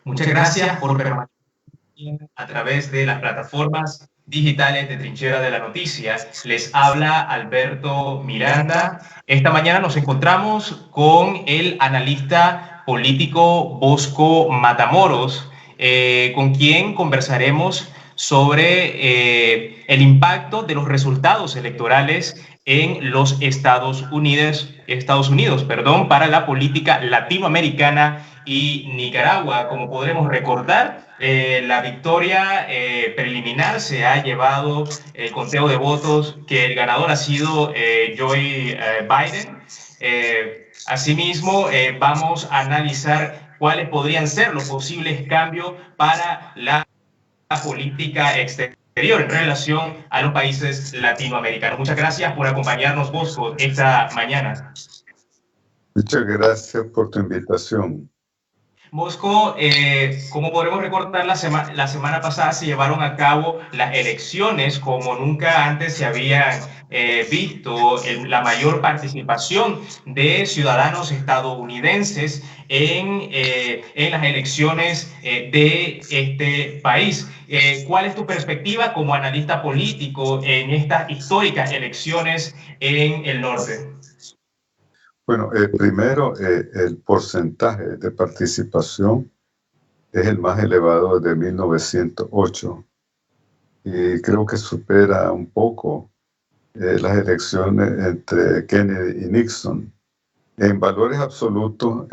Muchas gracias por permanecer a través de las plataformas digitales de Trinchera de la Noticia. Les habla Alberto Miranda. Esta mañana nos encontramos con el analista político Bosco Matamoros, con quien conversaremos sobre el impacto de los resultados electorales en los Estados Unidos, para la política latinoamericana y Nicaragua. Como podremos recordar, la victoria preliminar se ha llevado el conteo de votos, que el ganador ha sido Joe Biden. Asimismo, vamos a analizar cuáles podrían ser los posibles cambios para la política exterior en relación a los países latinoamericanos. Muchas gracias por acompañarnos, Bosco, esta mañana. Muchas gracias por tu invitación. Bosco, como podremos recordar, la semana pasada se llevaron a cabo las elecciones como nunca antes se habían visto, la mayor participación de ciudadanos estadounidenses en las elecciones de este país. ¿Cuál es tu perspectiva como analista político en estas históricas elecciones en el norte? Bueno, primero, el porcentaje de participación es el más elevado desde 1908 y creo que supera un poco las elecciones entre Kennedy y Nixon. En valores absolutos,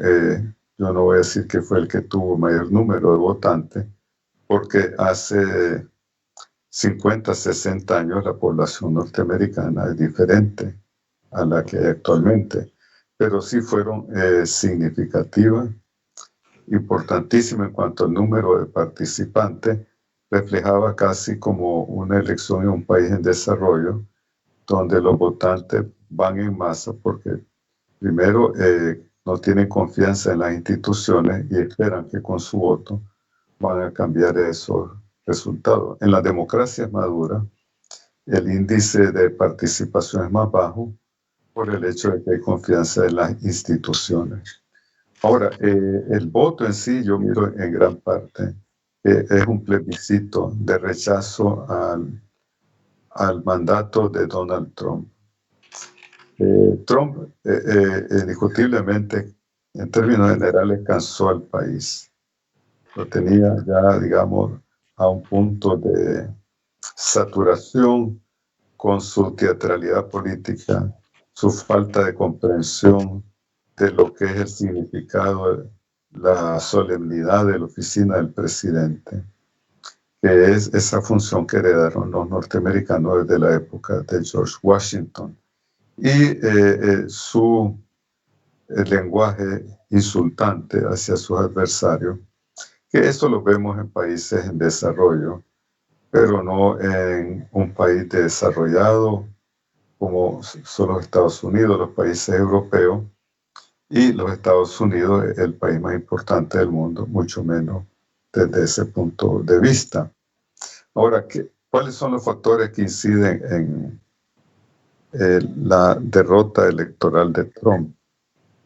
yo no voy a decir que fue el que tuvo mayor número de votantes, porque hace 50, 60 años la población norteamericana es diferente a la que hay actualmente. Pero sí fueron significativas, importantísimas en cuanto al número de participantes, reflejaba casi como una elección en un país en desarrollo, donde los votantes van en masa porque primero no tienen confianza en las instituciones y esperan que con su voto van a cambiar esos resultados. En las democracias maduras, el índice de participación es más bajo, por el hecho de que hay confianza en las instituciones. Ahora, el voto en sí, yo miro en gran parte, es un plebiscito de rechazo al mandato de Donald Trump. Trump, indiscutiblemente, en términos generales, cansó al país. Lo tenía ya, digamos, a un punto de saturación con su teatralidad política, su falta de comprensión de lo que es el significado, la solemnidad de la oficina del presidente, que es esa función que heredaron los norteamericanos desde la época de George Washington. Y su lenguaje insultante hacia sus adversarios, que eso lo vemos en países en desarrollo, pero no en un país desarrollado como son los Estados Unidos, los países europeos, y los Estados Unidos es el país más importante del mundo, mucho menos desde ese punto de vista. Ahora, ¿cuáles son los factores que inciden en la derrota electoral de Trump?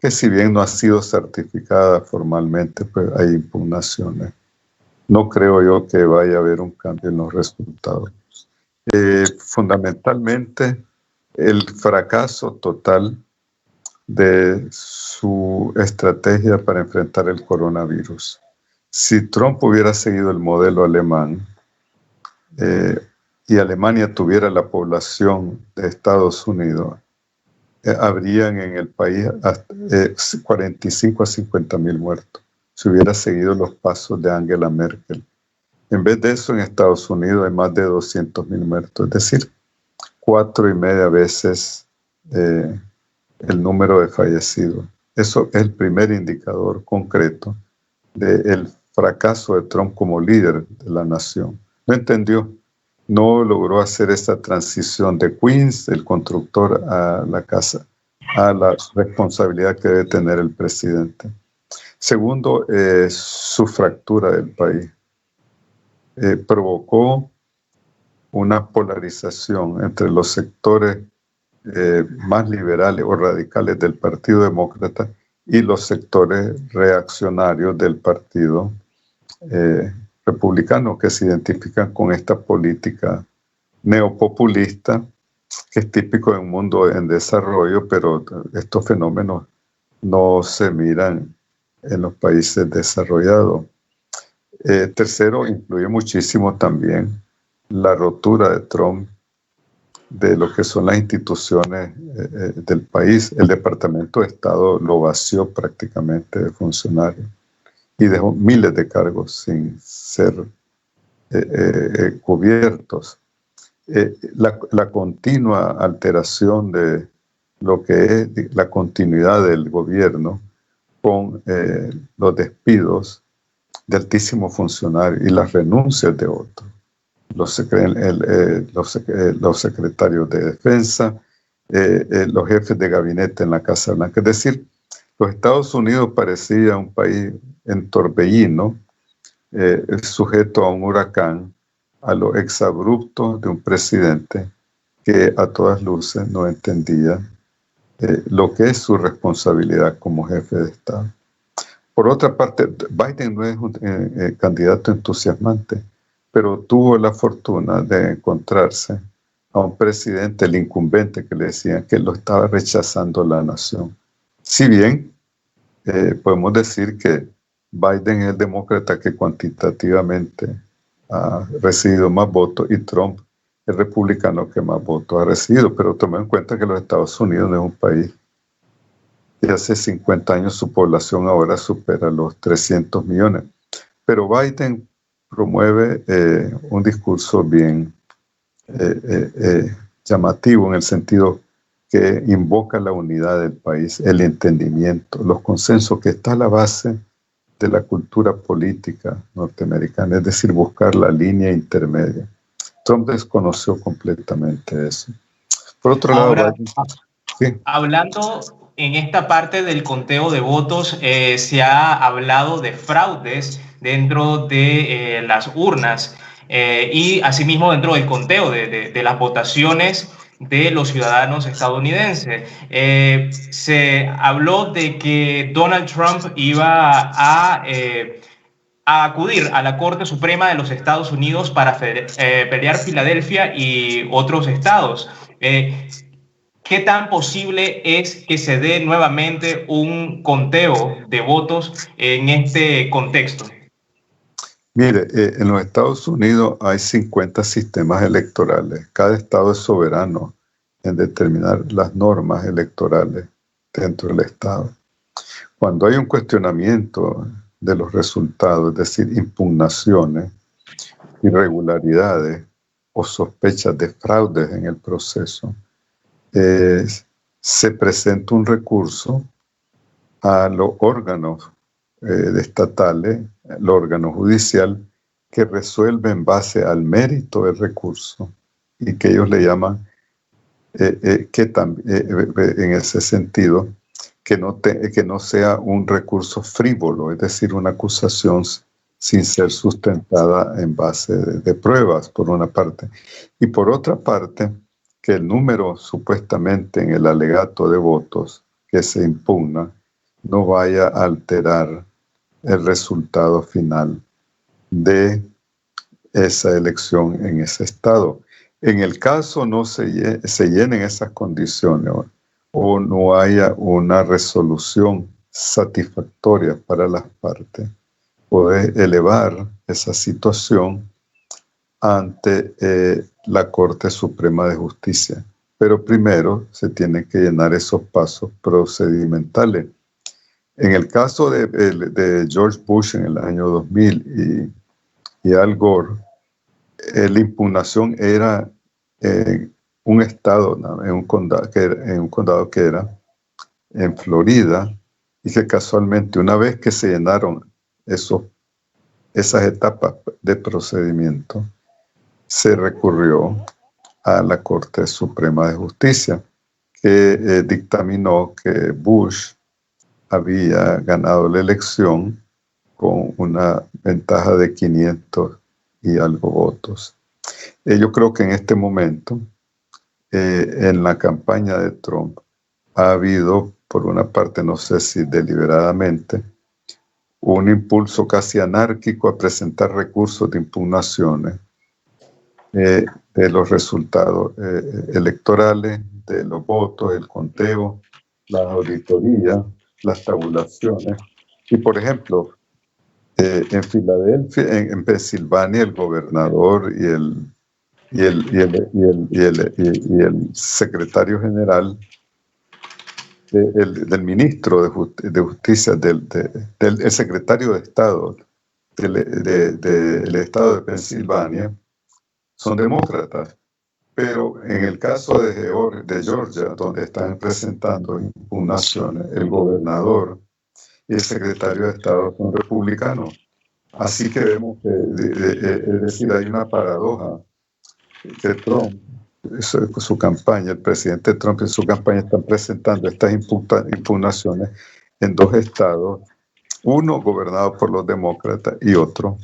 Que si bien no ha sido certificada formalmente, pues hay impugnaciones. No creo yo que vaya a haber un cambio en los resultados. Fundamentalmente, el fracaso total de su estrategia para enfrentar el coronavirus. Si Trump hubiera seguido el modelo alemán y Alemania tuviera la población de Estados Unidos, habrían en el país 45 a 50 mil muertos si hubiera seguido los pasos de Angela Merkel. En vez de eso, en Estados Unidos hay más de 200 mil muertos, es decir, 4,5 veces el número de fallecidos. Eso es el primer indicador concreto del fracaso de Trump como líder de la nación. No entendió, no logró hacer esa transición de Queens, el constructor, a la casa, a la responsabilidad que debe tener el presidente. Segundo, su fractura del país. Provocó una polarización entre los sectores más liberales o radicales del Partido Demócrata y los sectores reaccionarios del Partido republicanos que se identifican con esta política neopopulista, que es típico de un mundo en desarrollo, pero estos fenómenos no se miran en los países desarrollados. Tercero, influye muchísimo también la rotura de Trump de lo que son las instituciones del país. El Departamento de Estado lo vació prácticamente de funcionarios y dejó miles de cargos sin ser cubiertos. La continua alteración de lo que es la continuidad del gobierno con los despidos de altísimos funcionarios y las renuncias de otros, los secretarios de defensa, los jefes de gabinete en la Casa Blanca. Es decir, los Estados Unidos parecía un país en torbellino, sujeto a un huracán, a los exabruptos de un presidente que a todas luces no entendía lo que es su responsabilidad como jefe de Estado. Por otra parte, Biden no es un candidato entusiasmante, pero tuvo la fortuna de encontrarse a un presidente, el incumbente, que le decían que lo estaba rechazando la nación. Si bien podemos decir que Biden es el demócrata que cuantitativamente ha recibido más votos y Trump el republicano que más votos ha recibido, pero tomemos en cuenta que los Estados Unidos no es un país que hace 50 años su población ahora supera los 300 millones. Pero Biden promueve un discurso bien llamativo en el sentido que invoca la unidad del país, el entendimiento, los consensos, que está a la base de la cultura política norteamericana, es decir, buscar la línea intermedia. Trump desconoció completamente eso. Por otro lado, Biden, sí. Hablando en esta parte del conteo de votos, se ha hablado de fraudes dentro de las urnas y asimismo dentro del conteo de las votaciones de los ciudadanos estadounidenses. Se habló de que Donald Trump iba a acudir a la Corte Suprema de los Estados Unidos para pelear Filadelfia y otros estados. ¿Qué tan posible es que se dé nuevamente un conteo de votos en este contexto? Mire, en los Estados Unidos hay 50 sistemas electorales. Cada estado es soberano en determinar las normas electorales dentro del estado. Cuando hay un cuestionamiento de los resultados, es decir, impugnaciones, irregularidades o sospechas de fraudes en el proceso, se presenta un recurso a los órganos estatales, el órgano judicial, que resuelve en base al mérito del recurso y que ellos le llaman, en ese sentido, que no sea un recurso frívolo, es decir, una acusación sin ser sustentada en base de pruebas, por una parte. Y por otra parte, que el número supuestamente en el alegato de votos que se impugna no vaya a alterar el resultado final de esa elección en ese estado. En el caso no se llenen esas condiciones o no haya una resolución satisfactoria para las partes, puede elevar esa situación ante la Corte Suprema de Justicia. Pero primero se tienen que llenar esos pasos procedimentales. En el caso de George Bush en el año 2000 y Al Gore, la impugnación era en un estado, en un condado que era en Florida, y que casualmente una vez que se llenaron esas etapas de procedimiento, se recurrió a la Corte Suprema de Justicia, que dictaminó que Bush había ganado la elección con una ventaja de 500 y algo votos. Yo creo que en este momento, en la campaña de Trump, ha habido, por una parte, no sé si deliberadamente, un impulso casi anárquico a presentar recursos de impugnaciones de los resultados electorales, de los votos, el conteo, las auditorías, las tabulaciones. Y, por ejemplo, en Filadelfia, en Pensilvania, el gobernador y el secretario general del ministro de Justicia, el secretario de Estado del Estado de Pensilvania, son demócratas. Pero en el caso de Georgia, donde están presentando impugnaciones, el gobernador y el secretario de Estado son republicanos. Así que vemos que, es decir, hay una paradoja que Trump, su campaña, el presidente Trump en su campaña están presentando estas impugnaciones en dos estados, uno gobernado por los demócratas y otro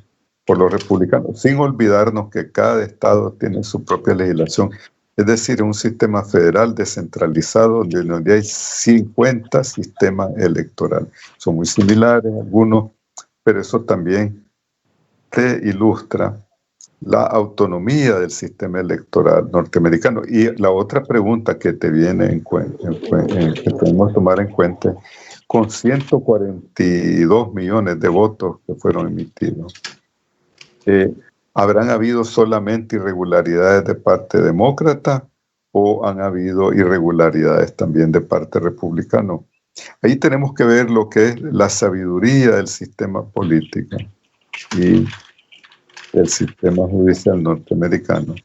por los republicanos, sin olvidarnos que cada estado tiene su propia legislación, es decir, un sistema federal descentralizado donde hay 50 sistemas electorales. Son muy similares algunos, pero eso también te ilustra la autonomía del sistema electoral norteamericano. Y la otra pregunta que te viene que tenemos que tomar en cuenta, con 142 millones de votos que fueron emitidos, ¿habrán habido solamente irregularidades de parte demócrata o han habido irregularidades también de parte republicano? Ahí tenemos que ver lo que es la sabiduría del sistema político y el sistema judicial norteamericano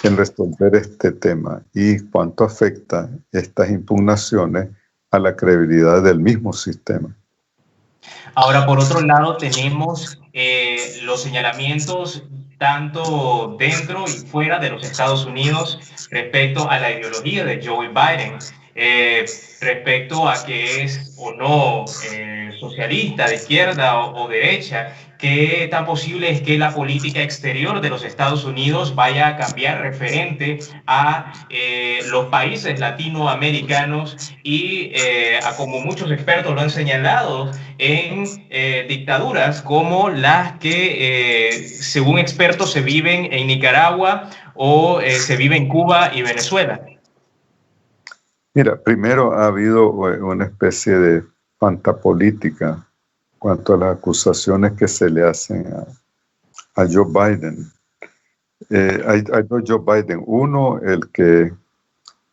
en resolver este tema y cuánto afecta estas impugnaciones a la credibilidad del mismo sistema. Ahora, por otro lado, tenemos los señalamientos tanto dentro y fuera de los Estados Unidos respecto a la ideología de Joe Biden, respecto a que es o no socialista, de izquierda o derecha. ¿Qué tan posible es que la política exterior de los Estados Unidos vaya a cambiar referente a los países latinoamericanos y a, como muchos expertos lo han señalado, en dictaduras como las que, según expertos, se viven en Nicaragua o se vive en Cuba y Venezuela? Mira, primero ha habido una especie de fantapolítica cuanto a las acusaciones que se le hacen a Joe Biden. Hay dos Joe Biden. Uno, el que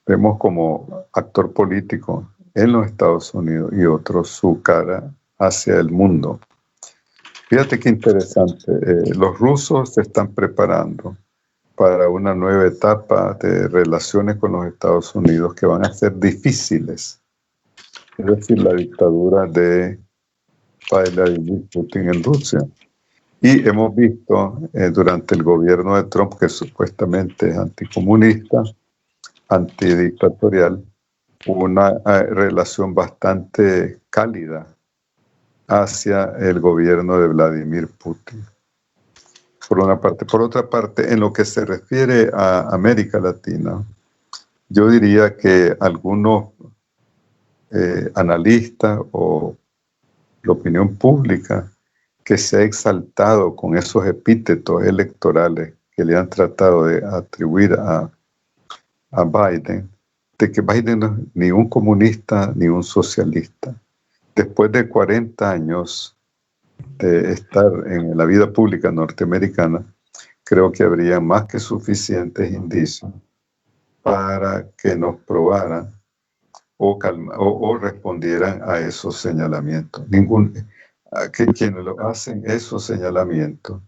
vemos como actor político en los Estados Unidos, y otro, su cara hacia el mundo. Fíjate qué interesante. Los rusos se están preparando para una nueva etapa de relaciones con los Estados Unidos que van a ser difíciles. Es decir, la dictadura de Vladimir Putin en Rusia. Y hemos visto durante el gobierno de Trump, que supuestamente es anticomunista, antidictatorial, una relación bastante cálida hacia el gobierno de Vladimir Putin. Por una parte. Por otra parte, en lo que se refiere a América Latina, yo diría que algunos analistas o la opinión pública que se ha exaltado con esos epítetos electorales que le han tratado de atribuir a Biden, de que Biden no es ni un comunista ni un socialista. Después de 40 años de estar en la vida pública norteamericana, creo que habría más que suficientes indicios para que nos probaran o respondieran a esos señalamientos. Quienes lo hacen esos señalamientos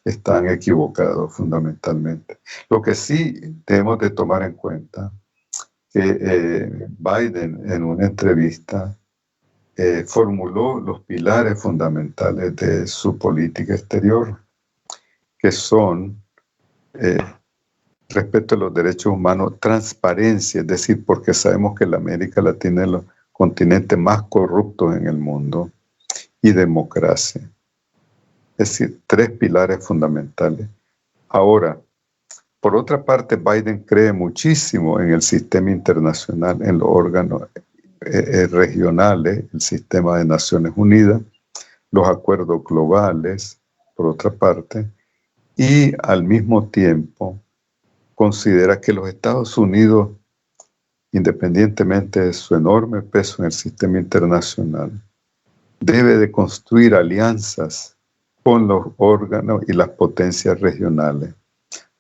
están equivocados fundamentalmente. Lo que sí debemos de tomar en cuenta que Biden en una entrevista formuló los pilares fundamentales de su política exterior, que son respeto a los derechos humanos, transparencia, es decir, porque sabemos que la América Latina es el continente más corrupto en el mundo, y democracia. Es decir, tres pilares fundamentales. Ahora, por otra parte, Biden cree muchísimo en el sistema internacional, en los órganos regionales, el sistema de Naciones Unidas, los acuerdos globales, por otra parte, y al mismo tiempo considera que los Estados Unidos, independientemente de su enorme peso en el sistema internacional, debe de construir alianzas con los órganos y las potencias regionales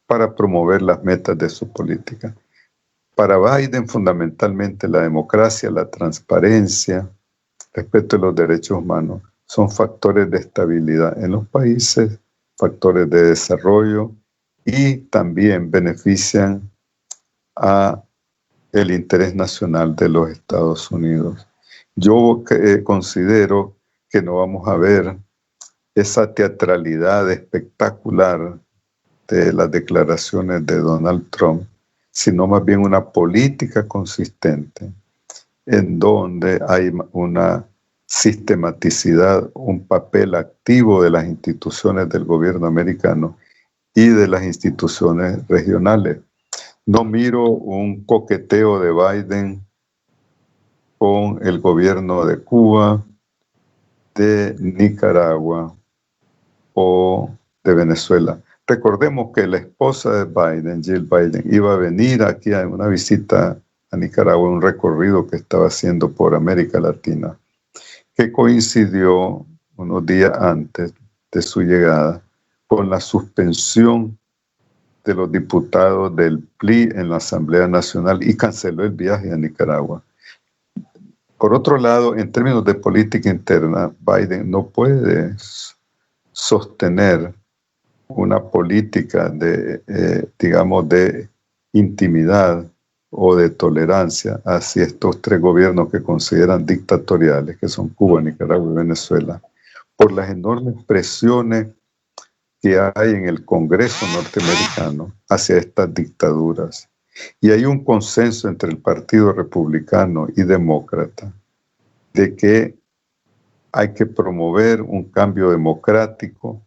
para promover las metas de su política. Para Biden, fundamentalmente, la democracia, la transparencia, respeto de los derechos humanos, son factores de estabilidad en los países, factores de desarrollo y también benefician a el interés nacional de los Estados Unidos. Yo considero que no vamos a ver esa teatralidad espectacular de las declaraciones de Donald Trump, sino más bien una política consistente en donde hay una sistematicidad, un papel activo de las instituciones del gobierno americano y de las instituciones regionales. No miro un coqueteo de Biden con el gobierno de Cuba, de Nicaragua o de Venezuela. Recordemos que la esposa de Biden, Jill Biden, iba a venir aquí a una visita a Nicaragua, un recorrido que estaba haciendo por América Latina, que coincidió unos días antes de su llegada con la suspensión de los diputados del PLI en la Asamblea Nacional y canceló el viaje a Nicaragua. Por otro lado, en términos de política interna, Biden no puede sostener una política de, digamos, de intimidad o de tolerancia hacia estos tres gobiernos que consideran dictatoriales, que son Cuba, Nicaragua y Venezuela, por las enormes presiones que hay en el Congreso norteamericano hacia estas dictaduras. Y hay un consenso entre el Partido Republicano y Demócrata de que hay que promover un cambio democrático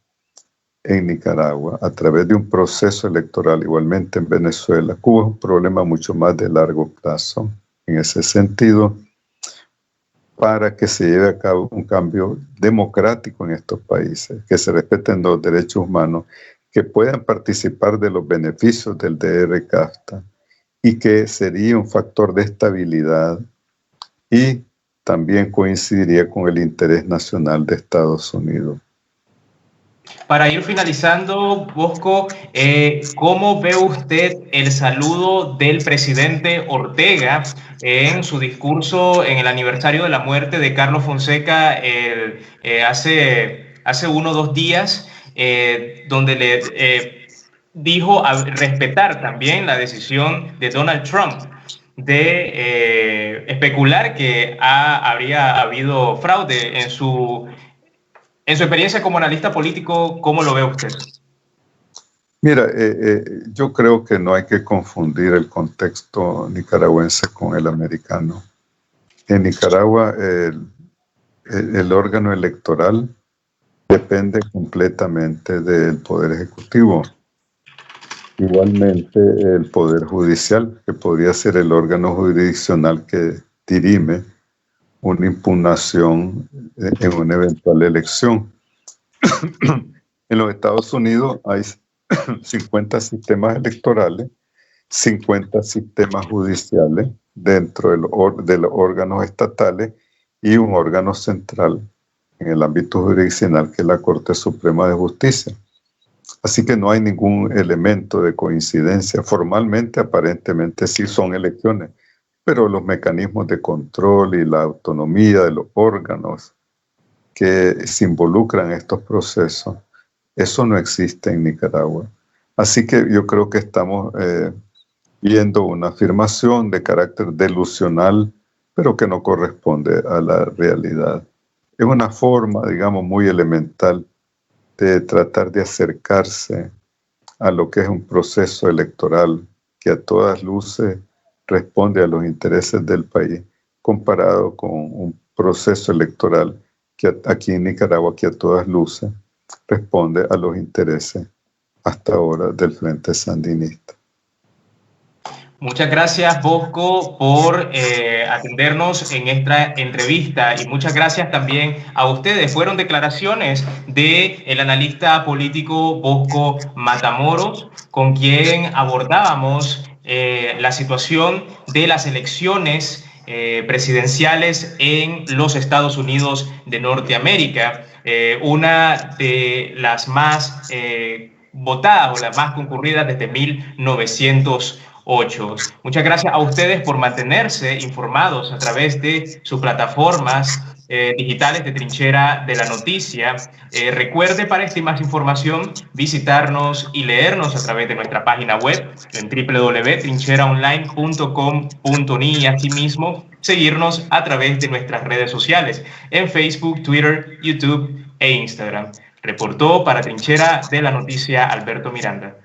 en Nicaragua a través de un proceso electoral, igualmente en Venezuela. Cuba es un problema mucho más de largo plazo en ese sentido, para que se lleve a cabo un cambio democrático en estos países, que se respeten los derechos humanos, que puedan participar de los beneficios del DR-CAFTA y que sería un factor de estabilidad y también coincidiría con el interés nacional de Estados Unidos. Para ir finalizando, Bosco, ¿cómo ve usted el saludo del presidente Ortega en su discurso en el aniversario de la muerte de Carlos Fonseca hace 1 o 2 días, donde le dijo a respetar también la decisión de Donald Trump de especular que habría habido fraude en su experiencia como analista político? ¿Cómo lo ve usted? Mira, yo creo que no hay que confundir el contexto nicaragüense con el americano. En Nicaragua, el órgano electoral depende completamente del Poder Ejecutivo. Igualmente, el Poder Judicial, que podría ser el órgano jurisdiccional que dirime una impugnación en una eventual elección. En los Estados Unidos hay 50 sistemas electorales, 50 sistemas judiciales dentro de los órganos estatales y un órgano central en el ámbito jurisdiccional que es la Corte Suprema de Justicia. Así que no hay ningún elemento de coincidencia. Formalmente, aparentemente sí son elecciones, pero los mecanismos de control y la autonomía de los órganos que se involucran en estos procesos, eso no existe en Nicaragua. Así que yo creo que estamos viendo una afirmación de carácter delusional, pero que no corresponde a la realidad. Es una forma, digamos, muy elemental de tratar de acercarse a lo que es un proceso electoral que a todas luces responde a los intereses del país, comparado con un proceso electoral que aquí en Nicaragua, que a todas luces responde a los intereses hasta ahora del Frente Sandinista. Muchas gracias, Bosco, por atendernos en esta entrevista y muchas gracias también a ustedes. Fueron declaraciones del analista político Bosco Matamoros, con quien abordábamos la situación de las elecciones presidenciales en los Estados Unidos de Norteamérica, una de las más votadas o las más concurridas desde 1908. Muchas gracias a ustedes por mantenerse informados a través de sus plataformas digitales de Trinchera de la Noticia. Recuerde, para esta y más información, visitarnos y leernos a través de nuestra página web en www.trincheraonline.com.ni y asimismo seguirnos a través de nuestras redes sociales en Facebook, Twitter, YouTube e Instagram. Reportó para Trinchera de la Noticia Alberto Miranda.